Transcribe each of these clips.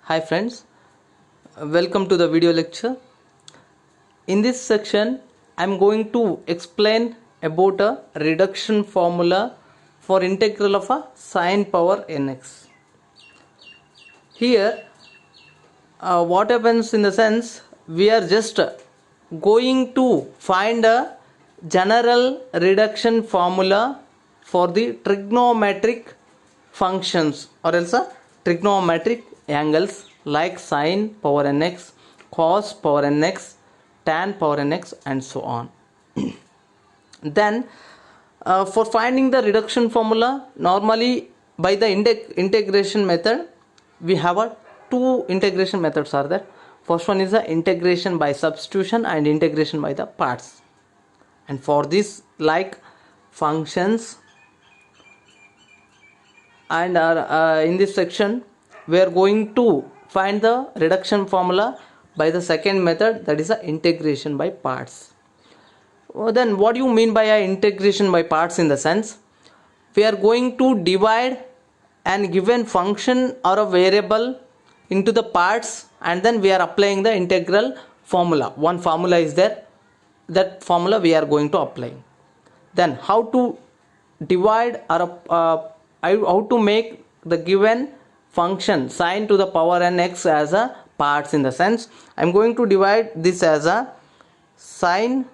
Hi friends, welcome to the video lecture. In this section, I am going to explain about a reduction formula for integral of a sine power nx. Here, what happens in the sense, we are just going to find a general reduction formula for the trigonometric functions or else a trigonometric angles like sine power nx, cos power nx, tan power nx and so on. Then for finding the reduction formula, normally by the integration method, we have a two integration methods are there. First one is the integration by substitution and integration by the parts. And for this, like functions, and in this section we are going to find the reduction formula by the second method, that is the integration by parts. Then what do you mean by a integration by parts? In the sense, we are going to divide an given function or a variable into the parts, and then we are applying the integral formula. One formula is there, that formula we are going to apply. Then how to divide or how to make the given function sine to the power nx as a parts? In the sense, I am going to divide this as a sine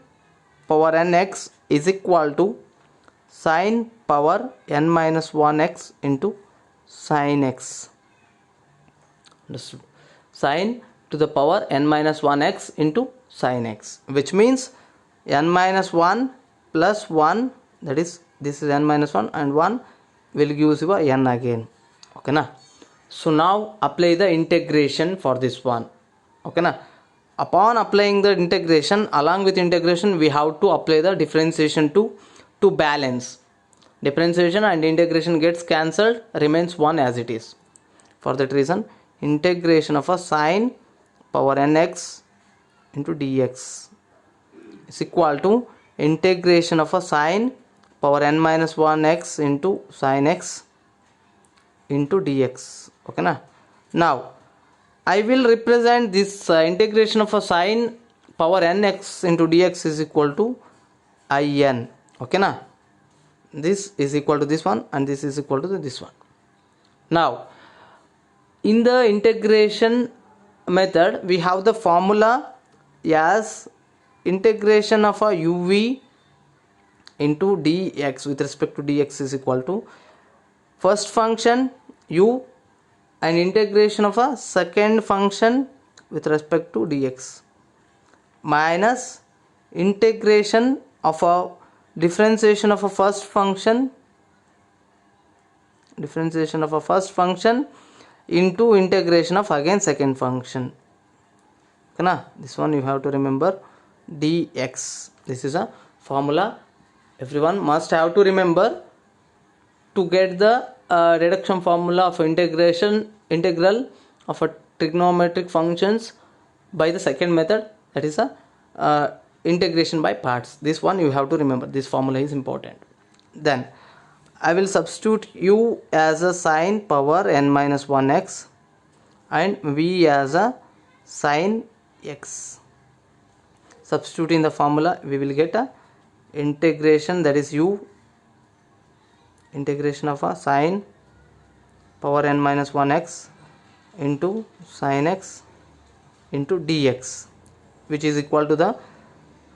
power nx is equal to sine power n minus 1x into sin x. Understood? Sine to the power n minus 1x into sin x, which means n minus 1 plus 1, that is this is n minus 1 and 1 will give you a n again. Okay na? So now apply the integration for this one. Okay na? Upon applying the integration, along with integration we have to apply the differentiation to balance. Differentiation and integration gets cancelled, remains 1 as it is. For that reason, integration of a sine power nx into dx is equal to integration of a sine power n minus 1x into sin x into dx. Okay na? Now I will represent this integration of a sine power nx into dx is equal to in. Okay na? This is equal to this one and this is equal to this one. Now in the integration method, we have the formula as integration of a uv into dx with respect to dx is equal to first function u and integration of a second function with respect to dx minus integration of a differentiation of a first function into integration of again second function. Okay na? This one you have to remember, dx. This is a formula everyone must have to remember to get the reduction formula of integral of a trigonometric functions by the second method, that is a integration by parts. This one you have to remember, this formula is important. Then I will substitute u as a sine power n minus 1x and v as a sin x. Substituting the formula, we will get a integration, that is u integration of a sine power n minus 1x into sin x into dx, which is equal to the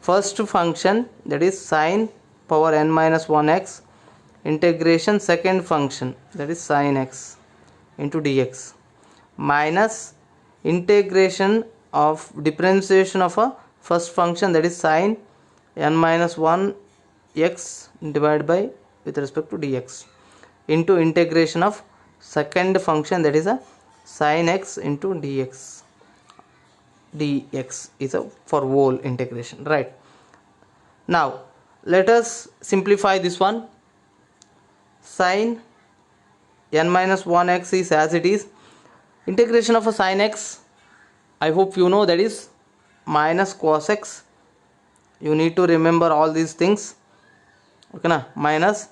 first function, that is sine power n minus 1x integration second function, that is sin x into dx minus integration of differentiation of a first function, that is sine n minus 1 x divided by with respect to dx into integration of second function, that is a sin x into dx. Dx is a for whole integration, right? Now let us simplify this one. Sin n minus 1x is as it is. Integration of a sin x, I hope you know, that is minus cos x. You need to remember all these things. Okay na? Minus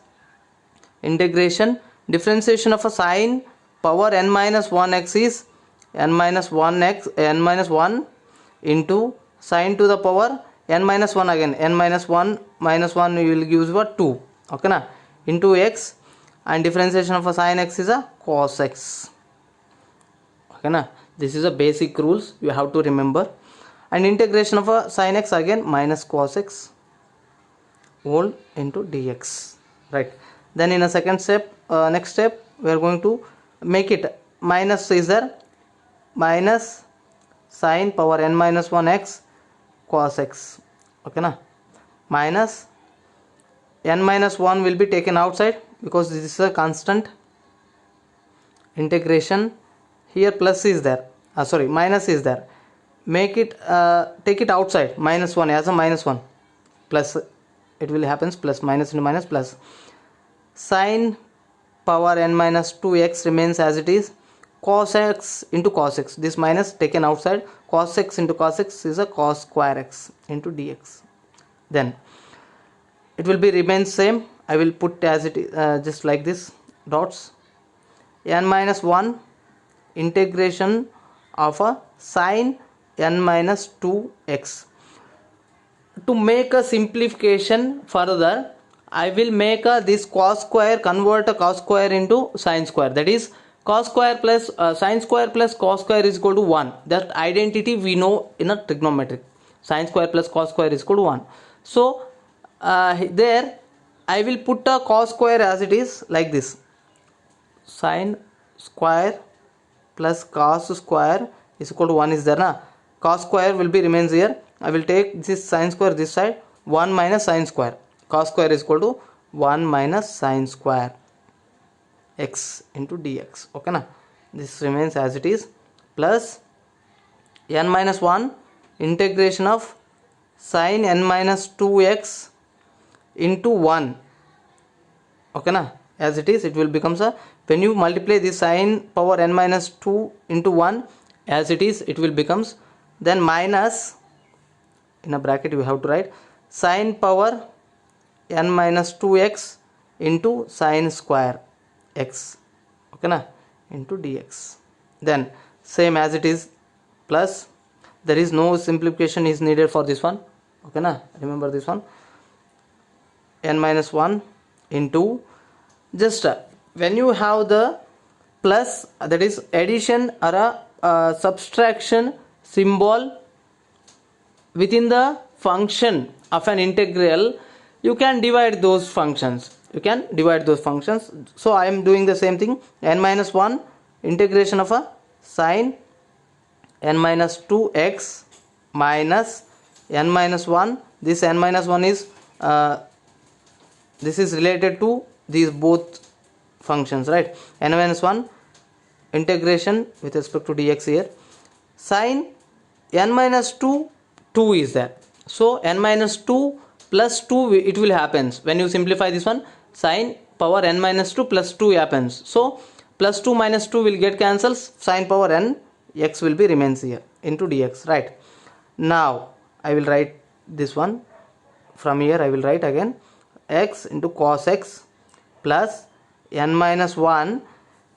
integration differentiation of a sine power n minus 1x is n minus 1 x n minus 1 into sine to the power n minus 1 again, n minus 1 minus 1 you will use what 2, okay na, into x, and differentiation of a sin x is a cos x, okay na. This is a basic rules you have to remember. And integration of a sin x again minus cos x whole into dx, right. Then in a second step, next step we are going to make it minus is there, minus sin power n minus 1 x cos x, okay na, minus n minus 1 will be taken outside because this is a constant. Integration here plus is there, sorry minus is there, make it take it outside, minus 1 as a minus 1 plus, it will happens plus, minus into minus plus, sin power n minus 2x remains as it is, cos x into cos x, this minus taken outside, cos x into cos x is a cos square x into dx. Then it will be remains same, I will put as it is, just like this dots, n minus 1 integration of a sin n minus 2x. To make a simplification further, I will make this cos square, convert a cos square into sin square, that is cos square plus sin square plus cos square is equal to 1. That identity we know in a trigonometric, sin square plus cos square is equal to 1. So there I will put a cos square as it is like this, sin square plus cos square is equal to 1 is there na, cos square will be remains here, I will take this sin square this side, 1 minus sin square, cos square is equal to 1 minus sin square x into dx, okay na. This remains as it is, plus n minus 1 integration of sin n minus 2x into 1, okay na, as it is, it will becomes a, when you multiply this sin power n minus 2 into 1 as it is, it will becomes, then minus, in a bracket you have to write sin power n minus 2x into sin square x, okay na, into dx. Then same as it is, plus, there is no simplification is needed for this one, okay na, remember this one, n minus 1 into, just when you have the plus, that is addition or a subtraction symbol within the function of an integral, you can divide those functions, so I am doing the same thing, n minus 1 integration of a sin n minus 2x minus n minus 1, this n minus 1 is this is related to these both functions, right, n minus 1 integration with respect to dx here, sin n minus 2 is there, so n minus 2 plus 2 it will happens when you simplify this one, sin power n minus 2 plus 2 happens, so plus 2 minus 2 will get cancels, sin power n x will be remains here into dx, right. Now I will write this one, from here I will write again x into cos x plus n minus 1,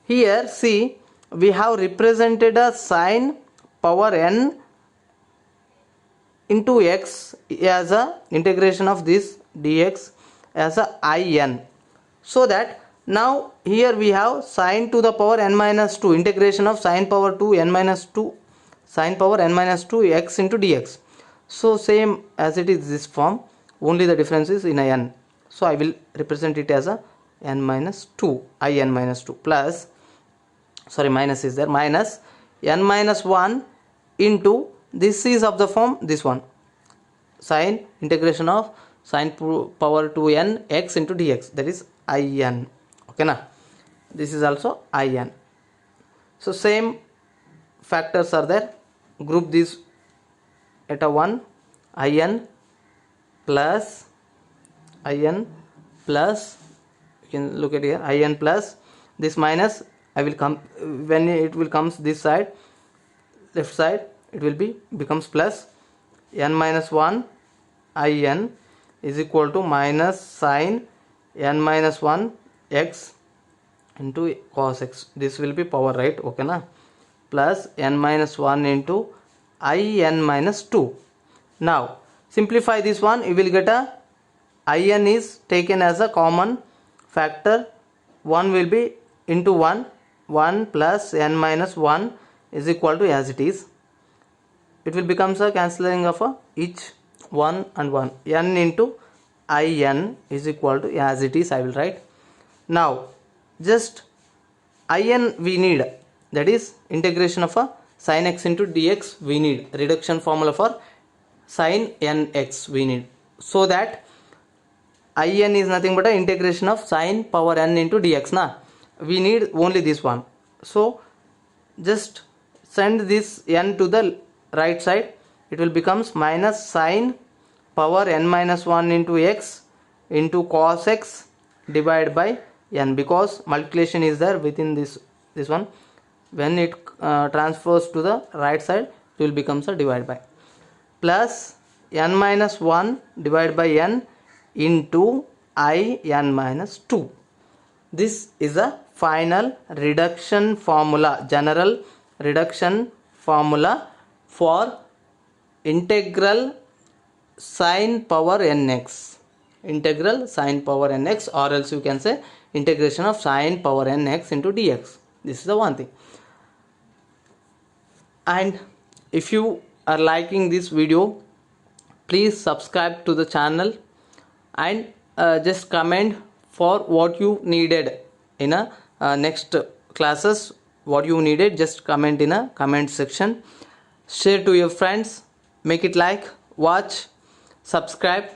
here see we have represented a sin power n into x as a integration of this dx as a in, so that now here we have sin to the power n minus 2 integration of sin power 2 n minus 2 sin power n minus 2 x into dx, so same as it is this form, only the difference is in a n, so I will represent it as a n minus 2 in minus 2 plus, sorry minus is there, minus n minus 1 into, this is of the form this one, sin integration of sin power 2n x into dx, that is in, okay na, this is also in, so same factors are there, group these at a 1, in plus you can look at here, in plus this minus, I will come, when it will comes this side, left side, it will be becomes plus n minus 1 in is equal to minus sin n minus 1 x into cos x, this will be power, right, okay na, plus n minus 1 into in minus 2. Now simplify this one, you will get a in is taken as a common factor. 1 will be into 1 plus n minus 1 is equal to as it is. It will becomes a cancelling of each 1 and 1. N into in is equal to as it is, I will write. Now just in we need, that is integration of a sin x into dx we need, reduction formula for sin nx we need, so that in is nothing but a integration of sin power n into dx na, we need only this one. So just send this n to the right side, it will becomes minus sin power n minus 1 into x into cos x divided by n, because multiplication is there within this one. When it transfers to the right side, it will becomes a divide by, plus n minus 1 divided by n into in minus 2. This is a final reduction formula, general reduction formula for integral sin power nx, integral sin power nx, or else you can say integration of sin power nx into dx. This is the one thing. And if you are liking this video, please subscribe to the channel and just comment for what you needed in a next classes, what you needed, just comment in a comment section. Share to your friends, make it like, watch, subscribe.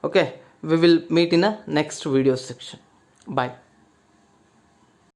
Okay, we will meet in a next video section. Bye.